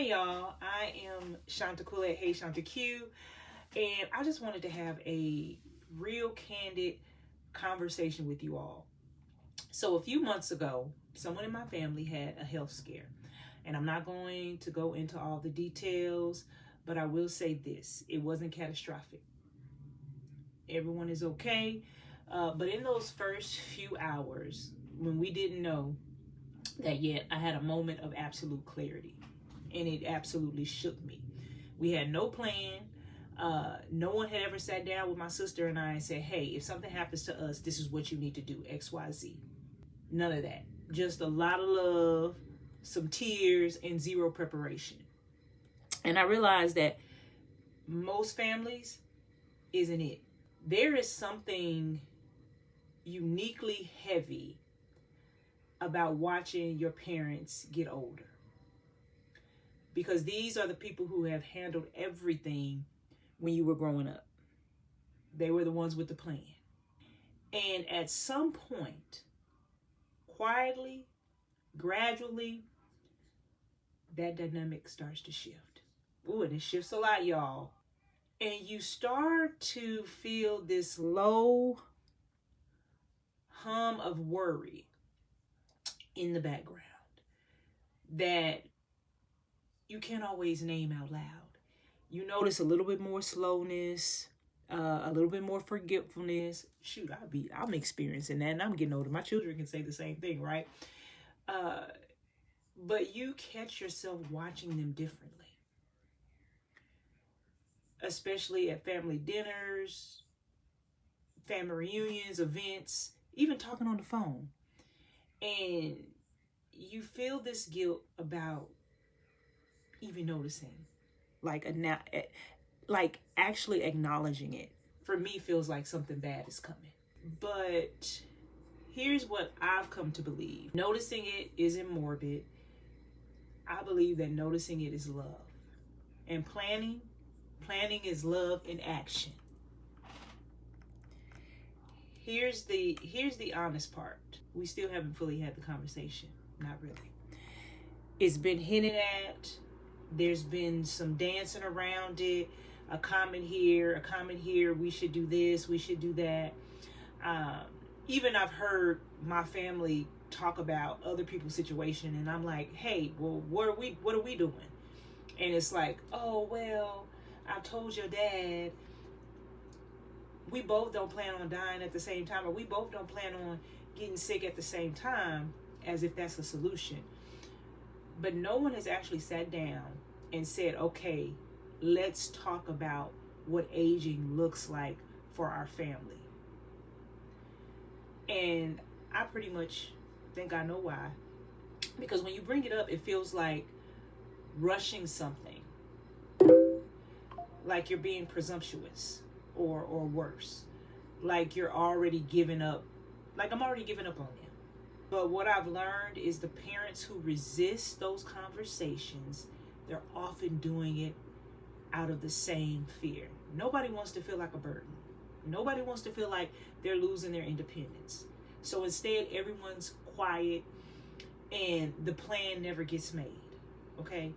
Hey y'all, I am Shanta Quillette, hey Shanta Q, and I just wanted to have a real candid conversation with you all. So a few months ago, someone in my family had a health scare, and I'm not going to go into all the details, but I will say this: it wasn't catastrophic. Everyone is okay, but in those first few hours, when we didn't know that yet, I had a moment of absolute clarity. And it absolutely shook me. We had no plan. No one had ever sat down with my sister and I and said, hey, if something happens to us, this is what you need to do, X, Y, Z. None of that. Just a lot of love, some tears, and zero preparation. And I realized that most families isn't it. There is something uniquely heavy about watching your parents get older. Because these are the people who have handled everything when you were growing up. They were the ones with the plan. And at some point, quietly, gradually, that dynamic starts to shift. Ooh, and it shifts a lot, y'all. And you start to feel this low hum of worry in the background that you can't always name out loud. You notice a little bit more slowness, a little bit more forgetfulness. Shoot, I'm experiencing that, and I'm getting older. My children can say the same thing, right? But you catch yourself watching them differently, especially at family dinners, family reunions, events, even talking on the phone. And you feel this guilt about even noticing, like actually acknowledging it. For me, feels like something bad is coming. But here's what I've come to believe: noticing it isn't morbid. I believe that noticing it is love, and planning is love in action. Here's the honest part: we still haven't fully had the conversation. Not really. It's been hinted at. There's been some dancing around it, a comment here, we should do this, we should do that. Even I've heard my family talk about other people's situation, and I'm like, hey, well, what are we doing? And it's like, oh, well, I told your dad we both don't plan on dying at the same time, or we both don't plan on getting sick at the same time, as if that's a solution. But no one has actually sat down and said, okay, let's talk about what aging looks like for our family. And I pretty much think I know why. Because when you bring it up, it feels like rushing something. Like you're being presumptuous or worse. Like you're already giving up. Like I'm already giving up on them. But what I've learned is the parents who resist those conversations, they're often doing it out of the same fear. Nobody wants to feel like a burden. Nobody wants to feel like they're losing their independence. So instead, everyone's quiet and the plan never gets made, okay?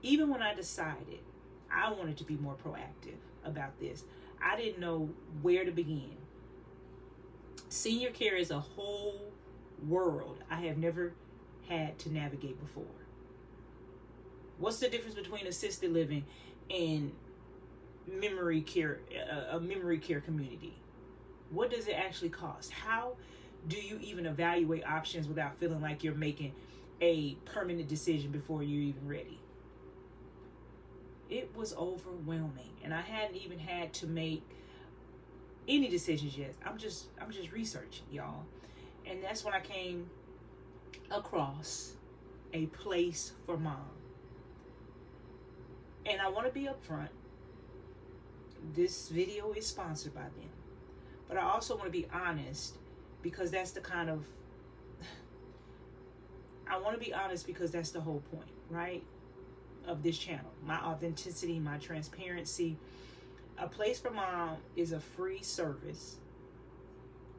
Even when I decided I wanted to be more proactive about this, I didn't know where to begin. Senior care is a whole world I have never had to navigate before. What's the difference between assisted living and memory care, a memory care community? What does it actually cost? How do you even evaluate options without feeling like you're making a permanent decision before you're even ready? It was overwhelming, and I hadn't even had to make any decisions yet. I'm just researching, y'all. And that's when I came across a place for mom. And I want to be upfront. This video is sponsored by them. But I also want to be honest, because that's the kind of... I want to be honest because that's the whole point, right? Of this channel. My authenticity, my transparency. A Place for Mom is a free service,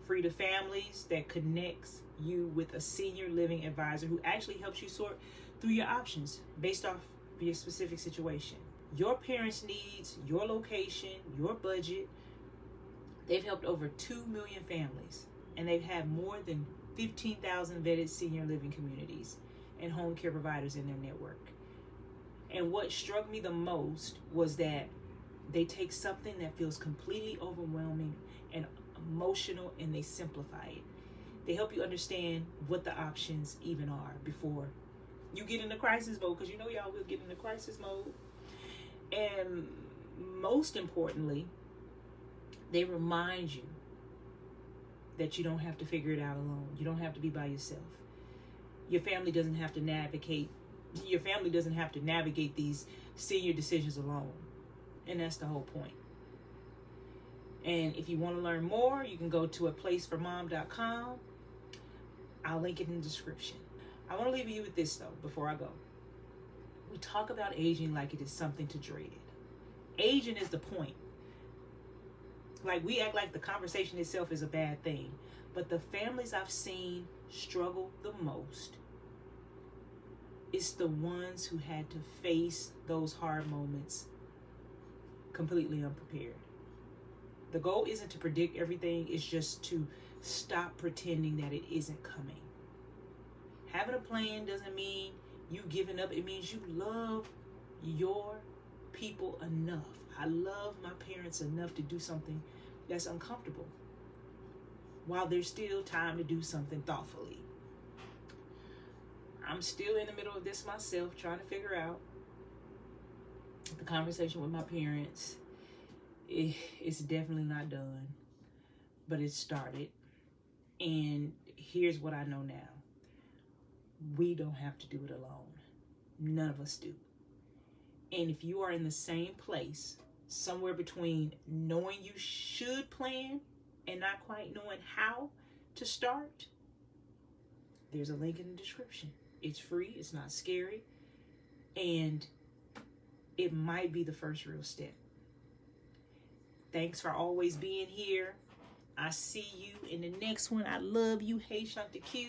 free to families, that connects you with a senior living advisor who actually helps you sort through your options based off for your specific situation. Your parents' needs, your location, your budget. They've helped over 2 million families, and they've had more than 15,000 vetted senior living communities and home care providers in their network. And what struck me the most was that they take something that feels completely overwhelming and emotional and they simplify it. They help you understand what the options even are before you get into crisis mode, because you know y'all will get into crisis mode. And most importantly, they remind you that you don't have to figure it out alone. You don't have to be by yourself. Your family doesn't have to navigate these senior decisions alone. And that's the whole point. And if you want to learn more, you can go to aplaceformom.com. I'll link it in the description. I want to leave you with this though, before I go. We talk about aging like it is something to dread. Aging is the point. Like, we act like the conversation itself is a bad thing. But the families I've seen struggle the most, it's the ones who had to face those hard moments completely unprepared. The goal isn't to predict everything, it's just to stop pretending that it isn't coming. Having a plan doesn't mean you giving up. It means you love your people enough. I love my parents enough to do something that's uncomfortable while there's still time to do something thoughtfully. I'm still in the middle of this myself, trying to figure out the conversation with my parents. It's definitely not done, but it started. And here's what I know now. We don't have to do it alone. None of us do. And if you are in the same place, somewhere between knowing you should plan and not quite knowing how to start, there's a link in the description. It's free, it's not scary, and it might be the first real step. Thanks for always being here. I see you in the next one. I love you. Hey, Shanta Q.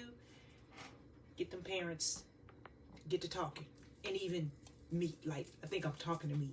Get them parents, get to talking. And even me, like, I think I'm talking to me.